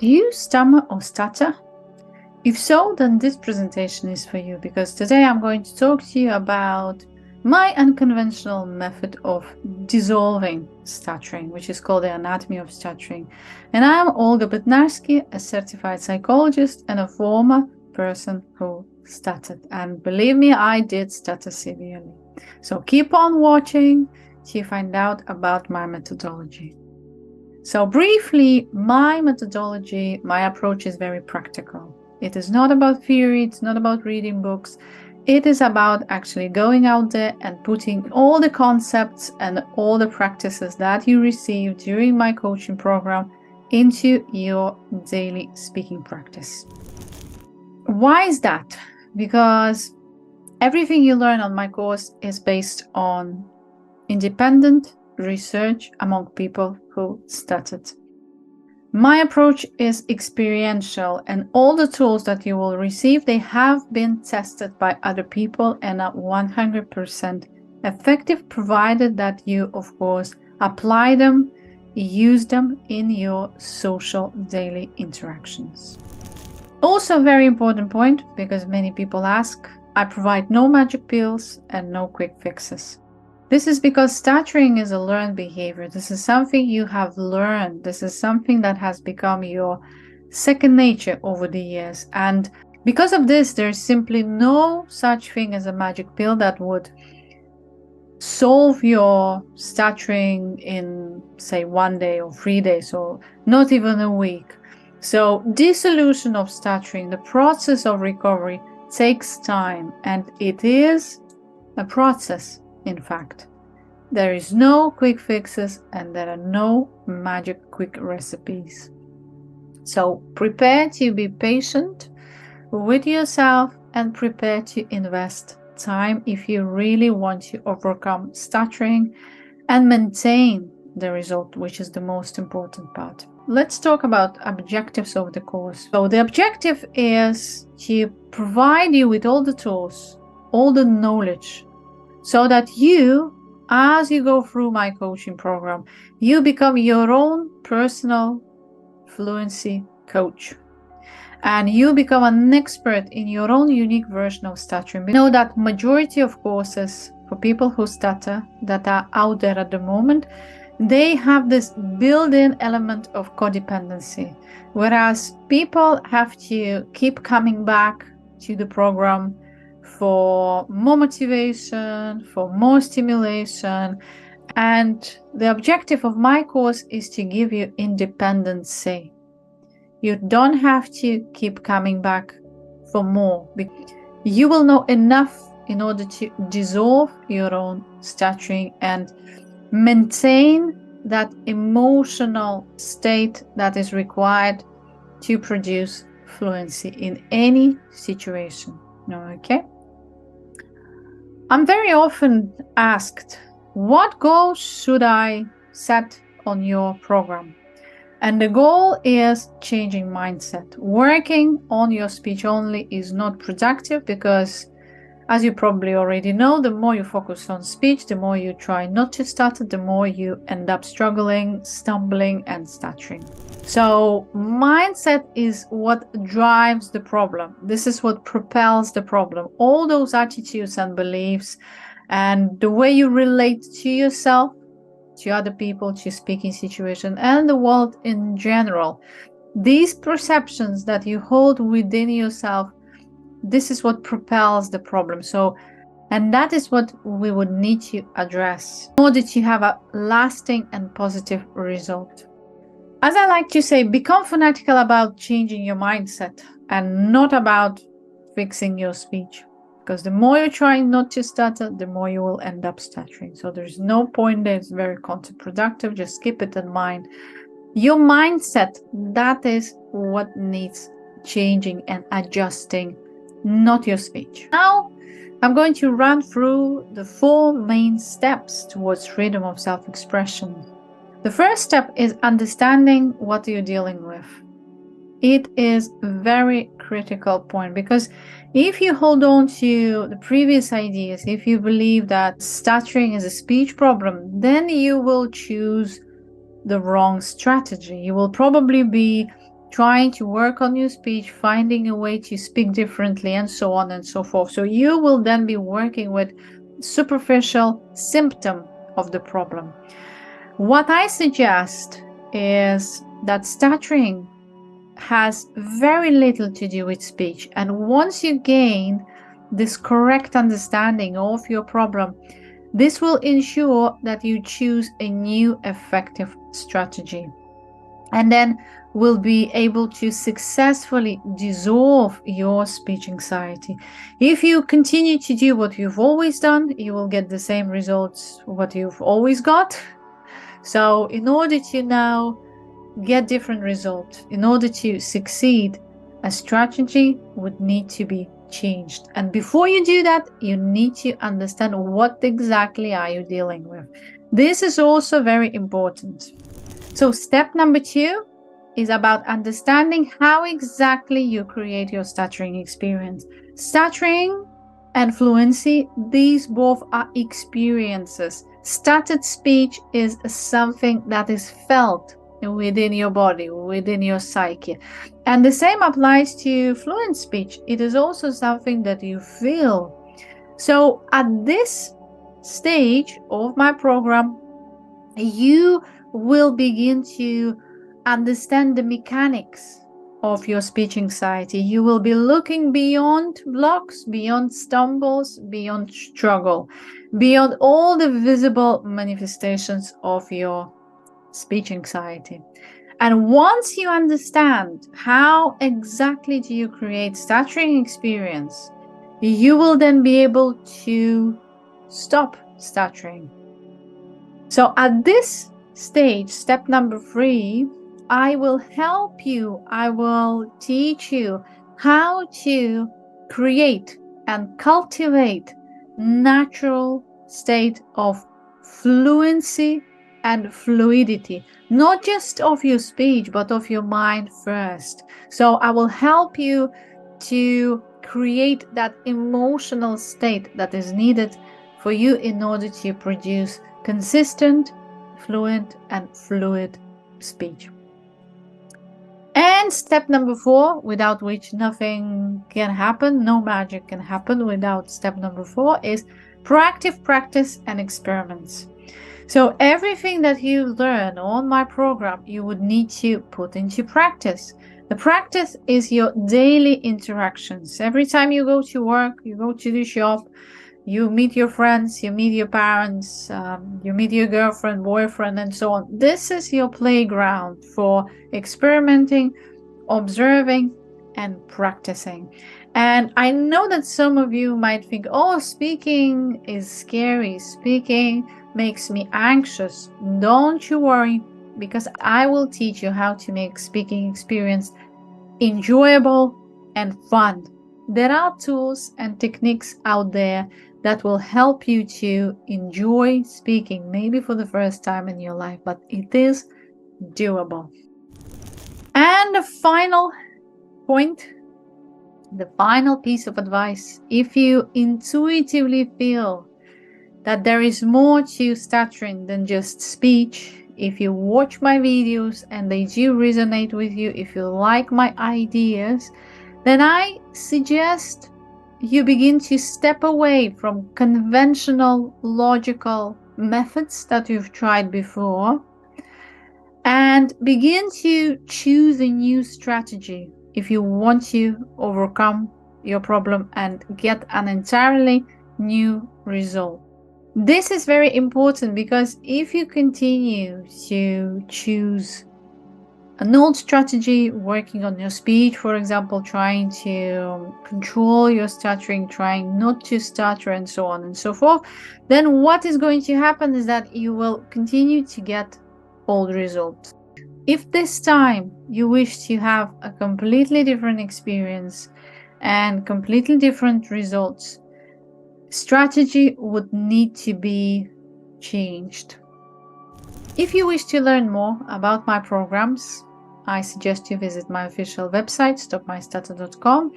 Do you stammer or stutter? If so, then this presentation is for you, because today I'm going to talk to you about my unconventional method of dissolving stuttering, which is called the Anatomy of Stuttering. And I'm Olga Bednarski, a certified psychologist and a former person who stuttered. And believe me, I did stutter severely. So keep on watching to find out about my methodology. So briefly, my methodology, my approach is very practical. It is not about theory, it's not about reading books. It is about actually going out there and putting all the concepts and all the practices that you receive during my coaching program into your daily speaking practice. Why is that? Because everything you learn on my course is based on independent research among people who stuttered. My approach is experiential, and all the tools that you will receive, they have been tested by other people and are 100% effective, provided that you, of course, apply them, use them in your social daily interactions. Also, a very important point, because many people ask, I provide no magic pills and no quick fixes. This is because stuttering is a learned behavior. This is something you have learned. This is something that has become your second nature over the years. And because of this, there's simply no such thing as a magic pill that would solve your stuttering in, say, 1 day or 3 days, or not even a week. So dissolution of stuttering, the process of recovery, takes time, and it is a process. In fact, there is no quick fixes and there are no magic quick recipes. So prepare to be patient with yourself and prepare to invest time if you really want to overcome stuttering and maintain the result, which is the most important part. Let's talk about objectives of the course. So the objective is to provide you with all the tools, all the knowledge, so that you, as you go through my coaching program, you become your own personal fluency coach. And you become an expert in your own unique version of stuttering. We know that majority of courses for people who stutter that are out there at the moment, they have this built-in element of codependency. Whereas people have to keep coming back to the program for more motivation, for more stimulation. And the objective of my course is to give you independency. You don't have to keep coming back for more. You will know enough in order to dissolve your own stuttering and maintain that emotional state that is required to produce fluency in any situation. Okay? I'm very often asked, what goals should I set on your program? And the goal is changing mindset. Working on your speech only is not productive because, as you probably already know, the more you focus on speech, the more you try not to stutter, the more you end up struggling, stumbling, and stuttering. So mindset is what drives the problem. This is what propels the problem. All those attitudes and beliefs and the way you relate to yourself, to other people, to speaking situation, and the world in general. These perceptions that you hold within yourself, this is what propels the problem. And that is what we would need to address in order to have a lasting and positive result. As I like to say, become fanatical about changing your mindset and not about fixing your speech. Because the more you're trying not to stutter, the more you will end up stuttering. So there's no point there. It's very counterproductive. Just keep it in mind. Your mindset, that is what needs changing and adjusting, not your speech. Now, I'm going to run through the 4 main steps towards freedom of self-expression. The first step is understanding what you're dealing with. It is a very critical point, because if you hold on to the previous ideas, if you believe that stuttering is a speech problem, then you will choose the wrong strategy. You will probably be trying to work on your speech, finding a way to speak differently, and so on and so forth. So you will then be working with superficial symptom of the problem. What I suggest is that stuttering has very little to do with speech. And once you gain this correct understanding of your problem, this will ensure that you choose a new effective strategy. And then will be able to successfully dissolve your speech anxiety. If you continue to do what you've always done, you will get the same results what you've always got. So in order to now get different results, in order to succeed, a strategy would need to be changed. And before you do that, you need to understand what exactly are you dealing with. This is also very important. So step number 2 is about understanding how exactly you create your stuttering experience. Stuttering and fluency, these both are experiences. Stuttered speech is something that is felt within your body, within your psyche. And the same applies to fluent speech. It is also something that you feel. So at this stage of my program, you will begin to understand the mechanics of your speech anxiety. You will be looking beyond blocks, beyond stumbles, beyond struggle, beyond all the visible manifestations of your speech anxiety. And once you understand how exactly do you create stuttering experience, you will then be able to stop stuttering. So at this stage, step number 3, I will help you, I will teach you how to create and cultivate natural state of fluency and fluidity, not just of your speech, but of your mind first. So I will help you to create that emotional state that is needed for you in order to produce consistent, fluent, and fluid speech. And step number 4, without which nothing can happen, no magic can happen without step number 4, is proactive practice and experiments. So everything that you learn on my program, you would need to put into practice. The practice is your daily interactions. Every time you go to work, you go to the shop, you meet your friends, you meet your parents, you meet your girlfriend, boyfriend, and so on. This is your playground for experimenting, observing, and practicing. And I know that some of you might think, oh, speaking is scary. Speaking makes me anxious. Don't you worry, because I will teach you how to make speaking experience enjoyable and fun. There are tools and techniques out there that will help you to enjoy speaking, maybe for the first time in your life, but it is doable. And the final point, the final piece of advice, if you intuitively feel that there is more to stuttering than just speech, if you watch my videos and they do resonate with you, if you like my ideas, then I suggest you begin to step away from conventional logical methods that you've tried before and begin to choose a new strategy if you want to overcome your problem and get an entirely new result. This is very important because if you continue to choose an old strategy, working on your speech, for example, trying to control your stuttering, trying not to stutter, and so on and so forth, then what is going to happen is that you will continue to get old results. If this time you wish to have a completely different experience and completely different results, strategy would need to be changed. If you wish to learn more about my programs, I suggest you visit my official website, stopmystutter.com,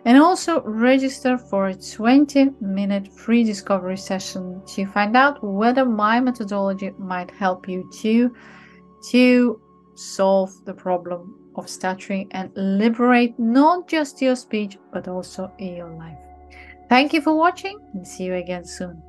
and also register for a 20-minute free discovery session to find out whether my methodology might help you to solve the problem of stuttering and liberate not just your speech, but also in your life. Thank you for watching and see you again soon.